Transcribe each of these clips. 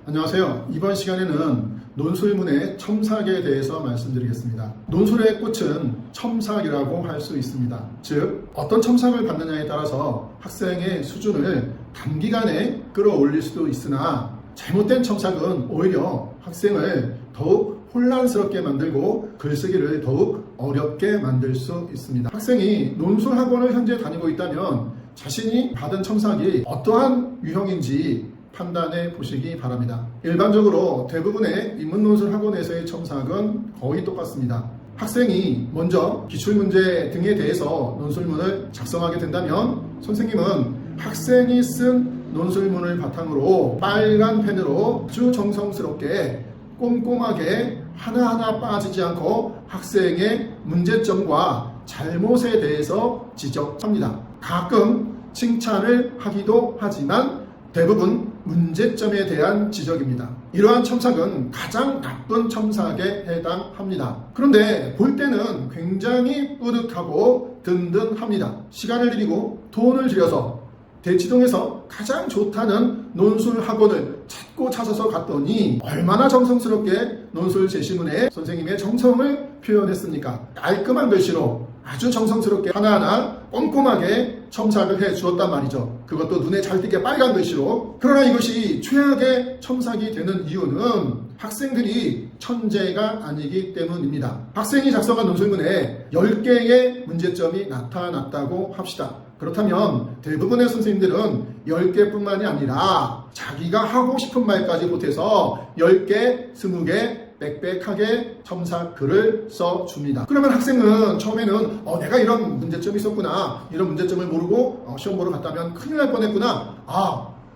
안녕하세요. 이번 시간에는 논술문의 첨삭에 대해서 말씀드리겠습니다. 논술의 꽃은 첨삭이라고 할 수 있습니다. 즉, 어떤 첨삭을 받느냐에 따라서 학생의 수준을 단기간에 끌어올릴 수도 있으나 잘못된 첨삭은 오히려 학생을 더욱 혼란스럽게 만들고 글쓰기를 더욱 어렵게 만들 수 있습니다. 학생이 논술학원을 현재 다니고 있다면 자신이 받은 첨삭이 어떠한 유형인지 판단해 보시기 바랍니다. 일반적으로 대부분의 인문논술 학원에서의 첨삭은 거의 똑같습니다. 학생이 먼저 기출문제 등에 대해서 논술문을 작성하게 된다면 선생님은 학생이 쓴 논술문을 바탕으로 빨간 펜으로 아주 정성스럽게 꼼꼼하게 하나하나 빠지지 않고 학생의 문제점과 잘못에 대해서 지적합니다. 가끔 칭찬을 하기도 하지만 대부분 문제점에 대한 지적입니다. 이러한 첨삭은 가장 나쁜 첨삭에 해당합니다. 그런데 볼 때는 굉장히 뿌듯하고 든든합니다. 시간을 들이고 돈을 들여서 대치동에서 가장 좋다는 논술 학원을 찾고 찾아서 갔더니 얼마나 정성스럽게 논술 제시문에 선생님의 정성을 표현했습니까? 깔끔한 글씨로 아주 정성스럽게 하나하나 꼼꼼하게 첨삭을 해 주었단 말이죠. 그것도 눈에 잘 띄게 빨간 글씨로. 그러나 이것이 최악의 첨삭이 되는 이유는 학생들이 천재가 아니기 때문입니다. 학생이 작성한 논술문에 10개의 문제점이 나타났다고 합시다. 그렇다면 대부분의 선생님들은 10개뿐만이 아니라 자기가 하고 싶은 말까지 보태서 10개, 20개 빽빽하게 첨삭글을 써줍니다. 그러면 학생은 처음에는 내가 이런 문제점이 있었구나, 이런 문제점을 모르고 시험 보러 갔다면 큰일 날 뻔했구나,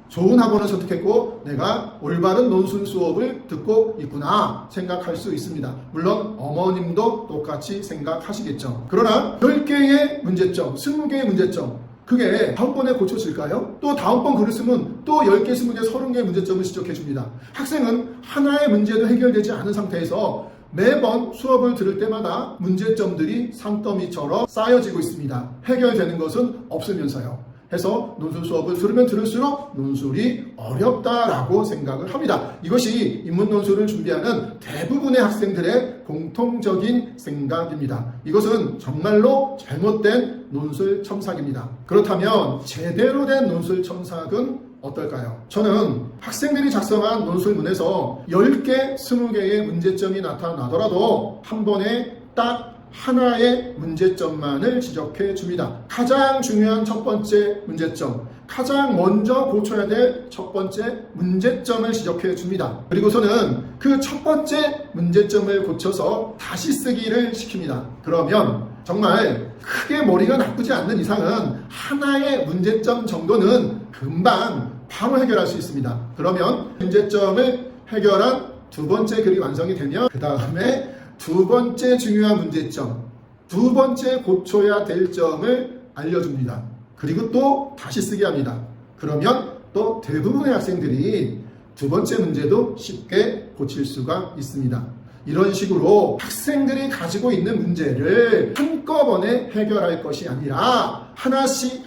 좋은 학원을 선택했고 내가 올바른 논술 수업을 듣고 있구나 생각할 수 있습니다. 물론 어머님도 똑같이 생각하시겠죠. 그러나 10개의 문제점, 20개의 문제점, 그게 다음번에 고쳐질까요? 또 다음번 글을 쓰면 또 10개, 20개, 30개의 문제점을 지적해 줍니다. 학생은 하나의 문제도 해결되지 않은 상태에서 매번 수업을 들을 때마다 문제점들이 산더미처럼 쌓여지고 있습니다. 해결되는 것은 없으면서요. 해서 논술 수업을 들으면 들을수록 논술이 어렵다라고 생각을 합니다. 이것이 인문논술을 준비하는 대부분의 학생들의 공통적인 생각입니다. 이것은 정말로 잘못된 논술 첨삭입니다. 그렇다면 제대로 된 논술 첨삭은 어떨까요? 저는 학생들이 작성한 논술문에서 10개, 20개의 문제점이 나타나더라도 한 번에 딱 하나의 문제점만을 지적해 줍니다. 가장 중요한 첫 번째 문제점, 가장 먼저 고쳐야 될 첫 번째 문제점을 지적해 줍니다. 그리고서는 그 첫 번째 문제점을 고쳐서 다시 쓰기를 시킵니다. 그러면 정말 크게 머리가 나쁘지 않는 이상은 하나의 문제점 정도는 금방 바로 해결할 수 있습니다. 그러면 문제점을 해결한 두 번째 글이 완성이 되면 그 다음에 두 번째 중요한 문제점, 두 번째 고쳐야 될 점을 알려줍니다. 그리고 또 다시 쓰게 합니다. 그러면 또 대부분의 학생들이 두 번째 문제도 쉽게 고칠 수가 있습니다. 이런 식으로 학생들이 가지고 있는 문제를 한꺼번에 해결할 것이 아니라 하나씩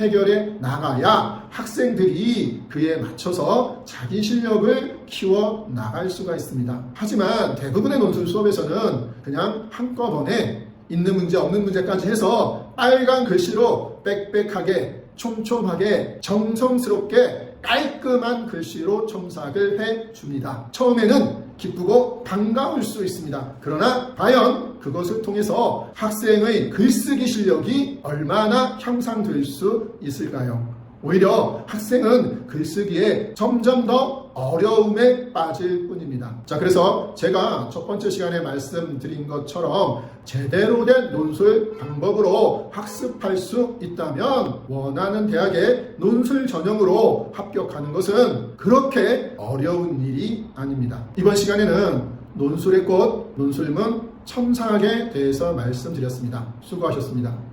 해결해 나가야 학생들이 그에 맞춰서 자기 실력을 키워 나갈 수가 있습니다. 하지만 대부분의 논술 수업에서는 그냥 한꺼번에 있는 문제 없는 문제까지 해서 빨간 글씨로 빽빽하게 촘촘하게 정성스럽게 깔끔한 글씨로 첨삭을 해줍니다. 처음에는 기쁘고 반가울 수 있습니다. 그러나 과연 그것을 통해서 학생의 글쓰기 실력이 얼마나 향상될 수 있을까요? 오히려 학생은 글쓰기에 점점 더 어려움에 빠질 뿐입니다. 자, 그래서 제가 첫 번째 시간에 말씀드린 것처럼 제대로 된 논술 방법으로 학습할 수 있다면 원하는 대학에 논술 전형으로 합격하는 것은 그렇게 어려운 일이 아닙니다. 이번 시간에는 논술의 꽃, 논술문 첨삭에 대해서 말씀드렸습니다. 수고하셨습니다.